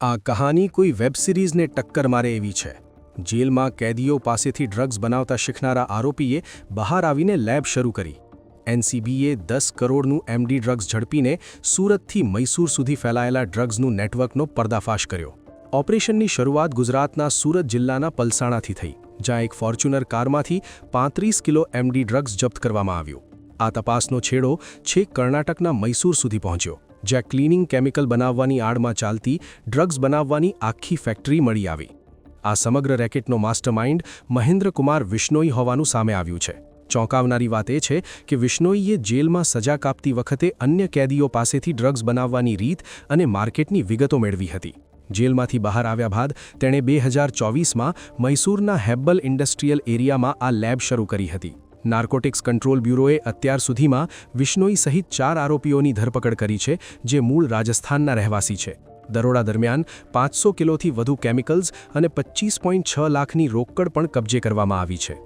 આ કહાની કોઈ વેબ સિરીઝને ટક્કર મારે એવી છે। જેલમાં કેદીઓ પાસેથી ડ્રગ્સ બનાવતા શીખનારા આરોપીએ બહાર આવીને લેબ શરૂ કરી। એનસીબીએ 10 કરોડનું એમડી ડ્રગ્સ ઝડપીને સુરતથી મૈસૂર સુધી ફેલાયેલા ડ્રગ્સનું નેટવર્કનો પર્દાફાશ કર્યો। ઓપરેશનની શરૂઆત ગુજરાતના સુરત જિલ્લાના પલસાણાથી થઈ, જ્યાં એક ફોર્ચ્યુનર કારમાંથી 35 કિલો એમડી ડ્રગ્સ જપ્ત કરવામાં આવ્યું। આ તપાસનો છેડો છેક કર્ણાટકના મૈસૂર સુધી પહોંચ્યો, જ્યાં ક્લિનિંગ કેમિકલ બનાવવાની આડમાં ચાલતી ડ્રગ્સ બનાવવાની આખી ફેક્ટરી મળી આવી। આ સમગ્ર રેકેટનો માસ્ટરમાઇન્ડ મહેન્દ્રકુમાર વિશ્નોઈ હોવાનું સામે આવ્યું છે। ચોંકાવનારી વાત એ છે કે વિશ્નોઈએ જેલમાં સજા કાપતી વખતે અન્ય કેદીઓ પાસેથી ડ્રગ્સ બનાવવાની રીત અને માર્કેટની વિગતો મેળવી હતી। જેલમાંથી બહાર આવ્યા બાદ તેણે 2024માં મૈસૂરના હેબ્બલ ઇન્ડસ્ટ્રીયલ એરિયામાં આ લેબ શરૂ કરી હતી। નાર્કોટિક્સ કંટ્રોલ બ્યુરોએ અત્યાર સુધીમાં વિશ્નોઈ સહિત 4 આરોપીઓની ધરપકડ કરી છે, જે મૂળ રાજસ્થાનના રહેવાસી છે। દરોડા દરમિયાન 500 કિલોથી વધુ કેમિકલ્સ અને 25.6 લાખની રોકડ પણ કબજે કરવામાં આવી છે।